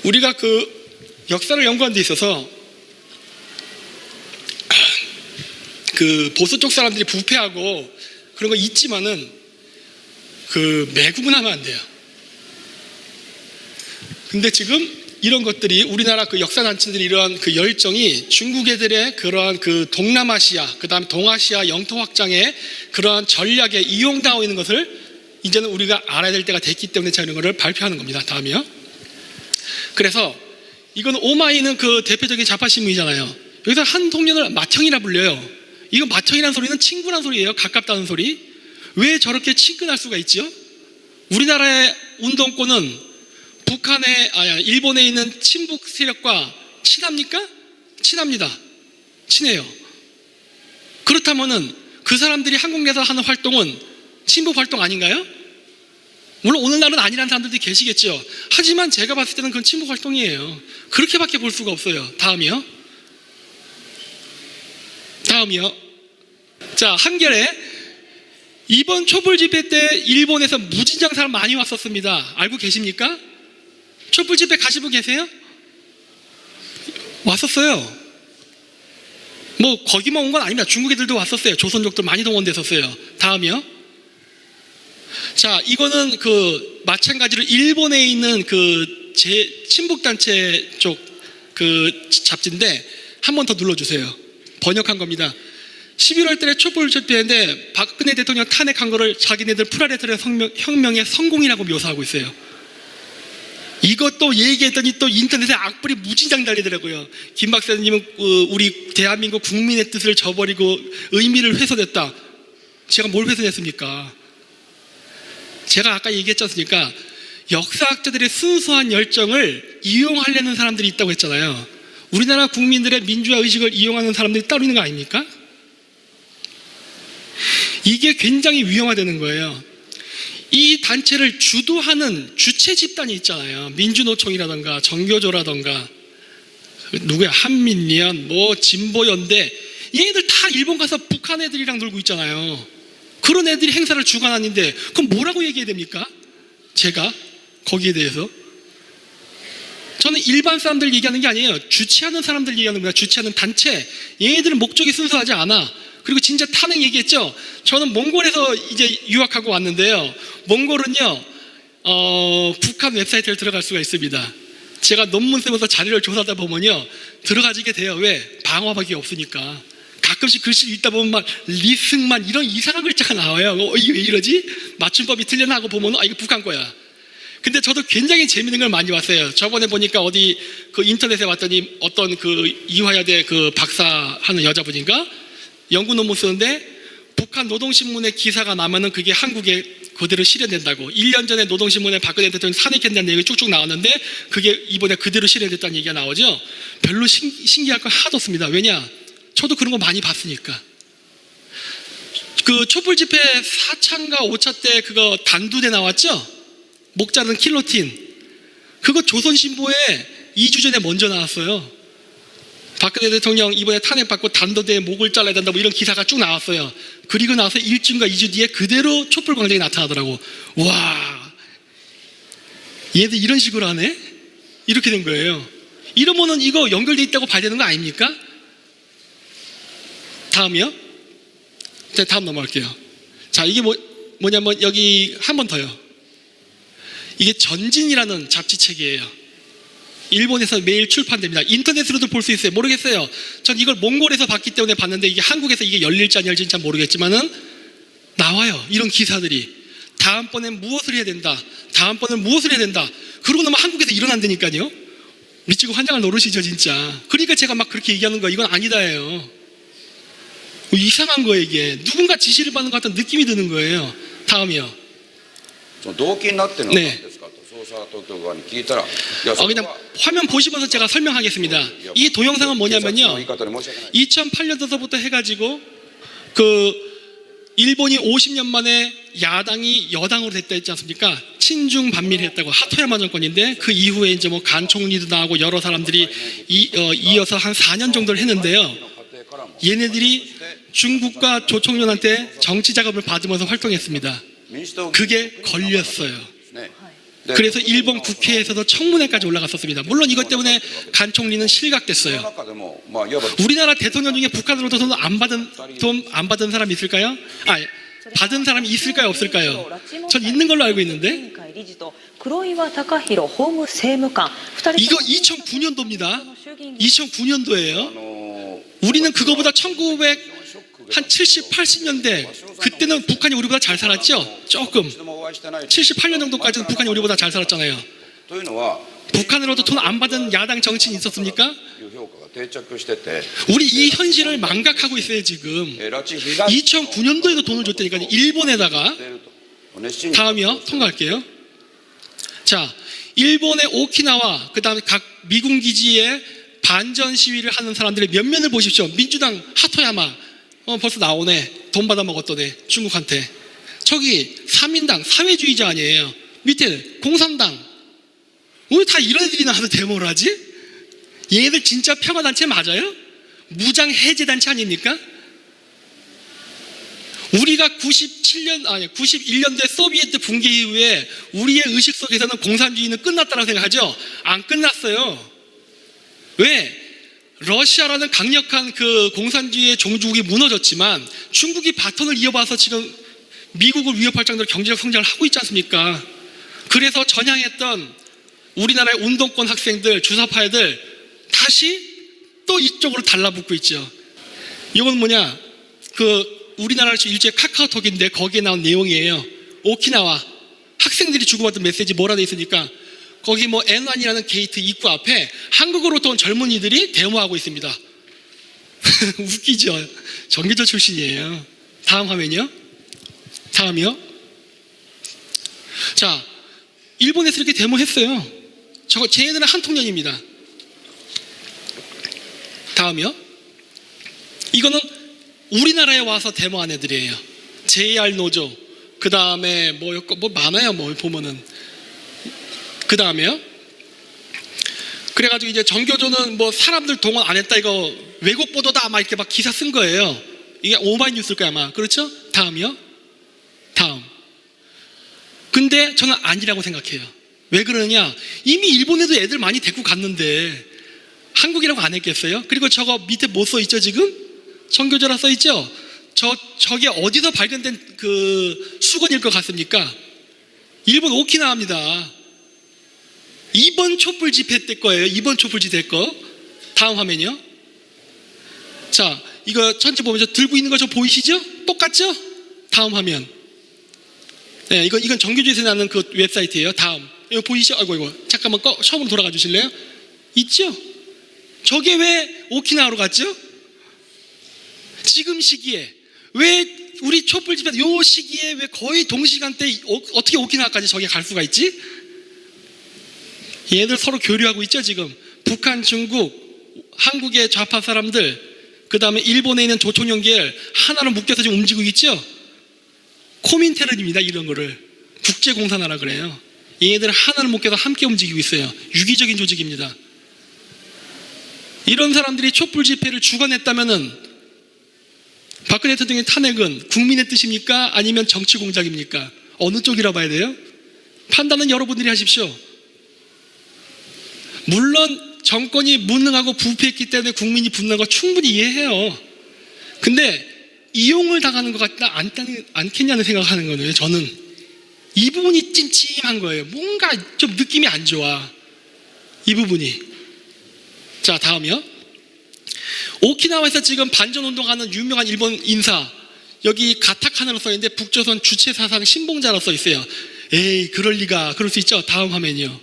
우리가 그 역사를 연구하는 데 있어서 그 보수 쪽 사람들이 부패하고 그런 거 있지만은 그 매국은 하면 안 돼요. 근데 지금 이런 것들이 우리나라 그 역사단체들이 이러한 그 열정이 중국 애들의 그러한 그 동남아시아, 그 다음에 동아시아 영토 확장의 그러한 전략에 이용당하고 있는 것을 이제는 우리가 알아야 될 때가 됐기 때문에 제가 이런 거를 발표하는 겁니다. 다음이요. 그래서 이건 오마이는 그 대표적인 좌파신문이잖아요. 여기서 한 동료를 맏형이라 불려요. 이거 맏형이라는 소리는 친구라는 소리예요. 가깝다는 소리. 왜 저렇게 친근할 수가 있죠? 우리나라의 운동권은 일본에 있는 친북 세력과 친합니까? 친합니다. 친해요. 그렇다면은 그 사람들이 한국 내에서 하는 활동은 친북 활동 아닌가요? 물론 오늘날은 아니라는 사람들도 계시겠죠. 하지만 제가 봤을 때는 그건 친북 활동이에요. 그렇게밖에 볼 수가 없어요. 다음이요. 자, 한겨레 이번 촛불 집회 때 일본에서 무진장 사람 많이 왔었습니다. 알고 계십니까? 촛불 집회 가신 분 계세요? 왔었어요. 뭐 거기만 온 건 아닙니다. 중국 애들도 왔었어요. 조선족도 많이 동원됐었어요. 다음이요. 자, 이거는 그 마찬가지로 일본에 있는 그 친북단체 쪽 그 잡지인데 한 번 더 눌러주세요. 번역한 겁니다. 11월 달에 촛불 집회인데 박근혜 대통령 탄핵한 거를 자기네들 프라레타리아 혁명의 성공이라고 묘사하고 있어요. 이것도 얘기했더니 또 인터넷에 악플이 무진장 달리더라고요. 김 박사님은 우리 대한민국 국민의 뜻을 저버리고 의미를 훼손했다. 제가 뭘 훼손했습니까? 제가 아까 얘기했지 않습니까? 역사학자들의 순수한 열정을 이용하려는 사람들이 있다고 했잖아요. 우리나라 국민들의 민주화 의식을 이용하는 사람들이 따로 있는 거 아닙니까? 이게 굉장히 위험하다는 거예요. 이 단체를 주도하는 주체 집단이 있잖아요. 민주노총이라던가 정교조라던가 누구야? 한민리안, 뭐 진보연대, 얘네들 다 일본 가서 북한 애들이랑 놀고 있잖아요. 그런 애들이 행사를 주관하는데 그럼 뭐라고 얘기해야 됩니까? 제가 거기에 대해서 저는 일반 사람들 얘기하는 게 아니에요. 주최하는 사람들 얘기하는 겁니다. 주최하는 단체. 얘네들은 목적이 순수하지 않아. 그리고 진짜 탄핵 얘기했죠. 저는 몽골에서 이제 유학하고 왔는데요. 몽골은요 북한 웹사이트를 들어갈 수가 있습니다. 제가 논문 쓰면서 자료를 조사하다 보면요 들어가지게 돼요. 왜? 방어막이 없으니까. 가끔씩 글씨를 읽다 보면 막 리승만 이런 이상한 글자가 나와요. 이게 왜 이러지? 맞춤법이 틀렸나 하고 보면 이거 북한 거야. 근데 저도 굉장히 재밌는 걸 많이 봤어요. 저번에 보니까 어디 그 인터넷에 봤더니 어떤 그 이화여대 그 박사 하는 여자분인가 연구 논문 쓰는데 북한 노동신문에 기사가 나면은 그게 한국에 그대로 실현된다고. 1년 전에 노동신문에 박근혜 대통령 탄핵했다는 내용이 쭉쭉 나왔는데 그게 이번에 그대로 실현됐다는 얘기가 나오죠. 별로 신기할 건 하나도 없습니다. 왜냐? 저도 그런 거 많이 봤으니까. 그 촛불 집회 4차인가 5차 때 그거 단두대 나왔죠? 목 자르는 킬로틴. 그거 조선신보에 2주 전에 먼저 나왔어요. 박근혜 대통령 이번에 탄핵받고 단두대에 목을 잘라야 된다 뭐 이런 기사가 쭉 나왔어요. 그리고 나서 1주인가 2주 뒤에 그대로 촛불 광장에 나타나더라고. 와, 얘들 이런 식으로 하네? 이렇게 된 거예요. 이러면은 이거 연결돼 있다고 봐야 되는 거 아닙니까? 다음이요. 자, 다음 넘어갈게요. 자, 이게 뭐냐면 여기 한 번 더요. 이게 전진이라는 잡지책이에요. 일본에서 매일 출판됩니다. 인터넷으로도 볼 수 있어요. 모르겠어요. 전 이걸 몽골에서 봤기 때문에 봤는데 이게 한국에서 이게 열릴지 안 열릴지 모르겠지만은 나와요. 이런 기사들이. 다음번엔 무엇을 해야 된다. 다음번엔 무엇을 해야 된다. 그러고 나면 한국에서 일어난다니까요. 미치고 환장할 노릇이죠 진짜. 그러니까 제가 막 그렇게 얘기하는 거예요. 이건 아니다예요. 이상한 거예요 이게. 누군가 지시를 받는 것 같은 느낌이 드는 거예요. 다음이요. 네. 그냥 화면 보시면서 제가 설명하겠습니다. 이 동영상은 뭐냐면요 2008년도서부터 해가지고 그 일본이 50년 만에 야당이 여당으로 됐다 했지 않습니까? 친중 반밀했다고 하토야마 정권인데 그 이후에 이제 뭐 간 총리도 나오고 여러 사람들이 이어서 한 4년 정도를 했는데요. 얘네들이 중국과 조총련한테 정치 자금을 받으면서 활동했습니다. 그게 걸렸어요. 그래서 일본 국회에서도 청문회까지 올라갔었습니다. 물론 이것 때문에 간 총리는 실각됐어요. 우리나라 대통령 중에 북한으로부터 돈 안 받은 사람이 있을까요? 받은 사람이 있을까요, 없을까요? 전 있는 걸로 알고 있는데. 이거 2009년도입니다. 2009년도예요. 우리는 그거보다 1970, 80년대 그때는 북한이 우리보다 잘 살았죠? 조금 78년 정도까지는 북한이 우리보다 잘 살았잖아요. 북한으로도 돈 안 받은 야당 정치인이 있었습니까? 우리 이 현실을 망각하고 있어요 지금. 2009년도에도 돈을 줬다니까. 일본에다가. 다음이요. 통과할게요. 자, 일본의 오키나와 그 다음에 각 미군 기지에 반전 시위를 하는 사람들의 면면을 보십시오. 민주당 하토야마 벌써 나오네. 돈 받아 먹었던 애 중국한테. 저기 3인당 사회주의자 아니에요. 밑에 공산당. 왜 다 이런 애들이 나와서 데모를 하지? 얘네들 진짜 평화단체 맞아요? 무장 해제단체 아닙니까? 우리가 91년도에 소비에트 붕괴 이후에 우리의 의식 속에서는 공산주의는 끝났다고 생각하죠? 안 끝났어요. 왜? 러시아라는 강력한 그 공산주의의 종주국이 무너졌지만 중국이 바톤을 이어봐서 지금 미국을 위협할 정도로 경제적 성장을 하고 있지 않습니까? 그래서 전향했던 우리나라의 운동권 학생들, 주사파애들 다시 또 이쪽으로 달라붙고 있죠. 이건 뭐냐? 우리나라 일제 카카오톡인데 거기에 나온 내용이에요. 오키나와 학생들이 주고받은 메시지 뭐라 돼 있으니까 거기 뭐 N1이라는 게이트 입구 앞에 한국으로부터 온 젊은이들이 데모하고 있습니다. 웃기죠? 전교조 출신이에요. 다음 화면이요. 다음이요. 자, 일본에서 이렇게 데모했어요. 쟤네들은 한통년입니다. 다음이요. 이거는 우리나라에 와서 데모한 애들이에요. JR 노조. 그 다음에 뭐 많아요. 뭐 보면은. 그 다음에요. 그래가지고 이제 전교조는 뭐 사람들 동원 안 했다 이거 왜곡 보도다 아마 이렇게 막 기사 쓴 거예요. 이게 오마이뉴스일 거야 아마. 그렇죠? 다음이요. 다음. 근데 저는 아니라고 생각해요. 왜 그러느냐? 이미 일본에도 애들 많이 데리고 갔는데 한국이라고 안 했겠어요? 그리고 저거 밑에 뭐 써있죠 지금? 전교조라 써있죠? 저게 어디서 발견된 그 수건일 것 같습니까? 일본 오키나와입니다. 이번 촛불 집회 때 거예요. 이번 촛불 집회 거. 다음 화면이요. 자, 이거 전체 보면 저 들고 있는 거 저 보이시죠? 똑같죠? 다음 화면. 네, 이건 전교조에서 나는 그 웹사이트예요. 다음. 이거 보이시죠? 아이고. 잠깐만 처음으로 돌아가 주실래요? 있죠? 저게 왜 오키나와로 갔죠? 지금 시기에 왜 우리 촛불 집회 요 시기에 왜 거의 동시간대 어떻게 오키나와까지 저기 갈 수가 있지? 얘들 서로 교류하고 있죠 지금. 북한, 중국, 한국의 좌파 사람들, 그 다음에 일본에 있는 조총련계열 하나로 묶여서 지금 움직이고 있죠. 코민테른입니다. 이런 거를 국제공산화라 그래요. 얘네들 하나를 묶여서 함께 움직이고 있어요. 유기적인 조직입니다. 이런 사람들이 촛불 집회를 주관했다면은 박근혜 대통령의 탄핵은 국민의 뜻입니까? 아니면 정치 공작입니까? 어느 쪽이라 봐야 돼요? 판단은 여러분들이 하십시오. 물론 정권이 무능하고 부패했기 때문에 국민이 분노한 거 충분히 이해해요. 근데 이용을 당하는 것 같다 않겠냐는 생각하는 거예요. 저는 이 부분이 찜찜한 거예요. 뭔가 좀 느낌이 안 좋아. 이 부분이. 자, 다음이요. 오키나와에서 지금 반전운동하는 유명한 일본 인사, 여기 가타카나로 써있는데 북조선 주체사상 신봉자로 써있어요. 에이 그럴 리가. 그럴 수 있죠. 다음 화면이요.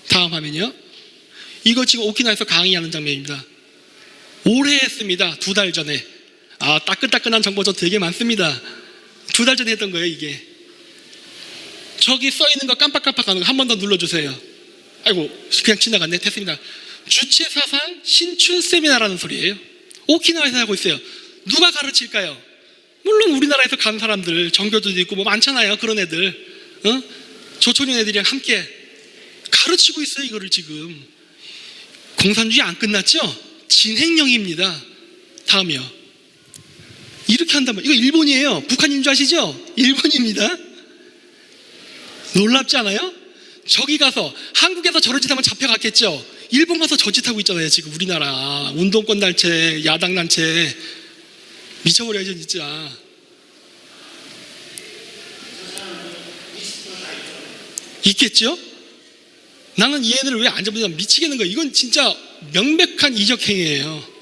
다음 화면이요. 이거 지금 오키나와에서 강의하는 장면입니다. 오래 했습니다. 2달 전에. 따끈따끈한 정보도 되게 많습니다. 2달 전에 했던 거예요 이게. 저기 써있는 거 깜빡깜빡하는 거 한 번 더 눌러주세요. 아이고 그냥 지나갔네. 됐습니다. 주체사상 신춘 세미나라는 소리예요. 오키나와에서 하고 있어요. 누가 가르칠까요? 물론 우리나라에서 간 사람들, 정교조도 있고 뭐 많잖아요. 그런 애들, 조총련 애들이랑 함께 가르치고 있어요. 이거를 지금. 공산주의 안 끝났죠? 진행형입니다. 다음이요. 이렇게 한다면 이거 일본이에요. 북한인 줄 아시죠? 일본입니다. 놀랍지 않아요? 저기 가서 한국에서 저런 짓 하면 잡혀갔겠죠. 일본 가서 저 짓 하고 있잖아요. 지금 우리나라 운동권 단체, 야당 단체 미쳐버려야죠 진짜. 있겠죠? 나는 이 애들을 왜 안 잡느냐 미치겠는 거예요. 이건 진짜 명백한 이적행위예요.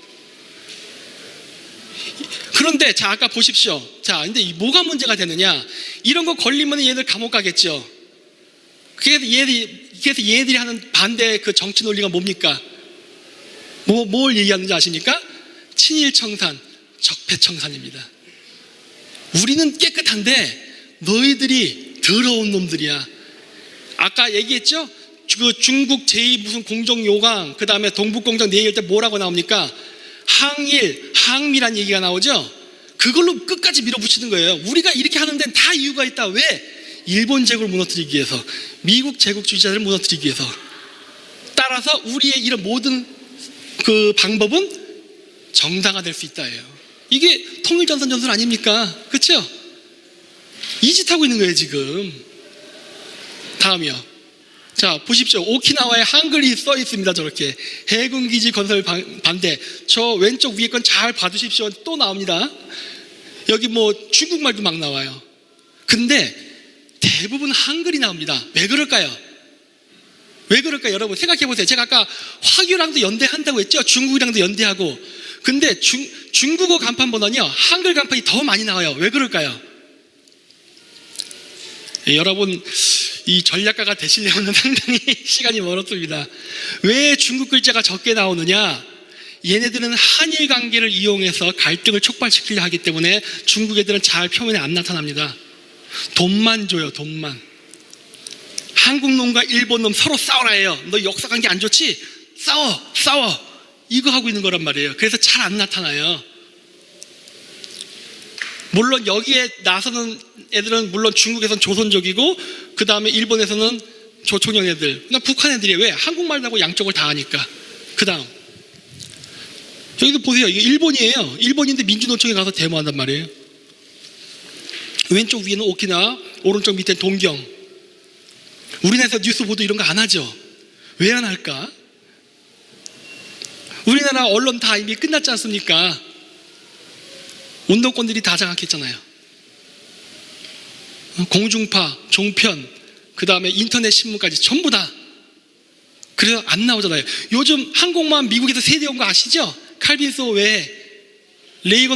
그런데 자 아까 보십시오. 자 근데 뭐가 문제가 되느냐? 이런 거 걸리면 얘들 감옥 가겠죠. 그래서 얘들이 하는 반대 그 정치 논리가 뭡니까? 뭘 얘기하는지 아십니까? 친일청산, 적폐청산입니다. 우리는 깨끗한데 너희들이 더러운 놈들이야. 아까 얘기했죠? 그 중국 제2 무슨 공정요강, 그 다음에 동북공정 내 얘기할 때 뭐라고 나옵니까? 항일, 항미란 얘기가 나오죠? 그걸로 끝까지 밀어붙이는 거예요. 우리가 이렇게 하는 데는 다 이유가 있다. 왜? 일본 제국을 무너뜨리기 위해서, 미국 제국주의자들을 무너뜨리기 위해서. 따라서 우리의 이런 모든 그 방법은 정당화될 수 있다예요. 이게 통일전선 전술 아닙니까? 그렇죠? 이 짓 하고 있는 거예요 지금. 다음이요. 자 보십시오. 오키나와에 한글이 써 있습니다. 저렇게 해군기지 건설 반대. 저 왼쪽 위에 건 잘 봐두십시오. 또 나옵니다. 여기 뭐 중국말도 막 나와요. 근데 대부분 한글이 나옵니다. 왜 그럴까요? 왜 그럴까요? 여러분 생각해 보세요. 제가 아까 화교랑도 연대한다고 했죠. 중국이랑도 연대하고. 근데 중국어 간판보다는요 한글 간판이 더 많이 나와요. 왜 그럴까요? 여러분 이 전략가가 되시려면 상당히 시간이 멀었습니다. 왜 중국 글자가 적게 나오느냐? 얘네들은 한일 관계를 이용해서 갈등을 촉발시키려 하기 때문에 중국 애들은 잘 표면에 안 나타납니다. 돈만 줘요. 돈만. 한국 놈과 일본 놈 서로 싸우라 해요. 너 역사 관계 안 좋지? 싸워 이거 하고 있는 거란 말이에요. 그래서 잘 안 나타나요. 물론 여기에 나서는 애들은 물론 중국에서는 조선족이고 그 다음에 일본에서는 조총련 애들, 북한 애들이 왜? 한국말도 하고 양쪽을 다 하니까. 그 다음 여기도 보세요. 이게 일본이에요. 일본인데 민주노총에 가서 데모한단 말이에요. 왼쪽 위에는 오키나와, 오른쪽 밑에 동경. 우리나라에서 뉴스 보도 이런 거 안 하죠. 왜 안 할까? 우리나라 언론 다 이미 끝났지 않습니까? 운동권들이 다 장악했잖아요. 공중파, 종편, 그 다음에 인터넷 신문까지 전부 다. 그래서 안 나오잖아요. 요즘 항공모함 미국에서 세대 온 거 아시죠? 칼빈소 외에 레이건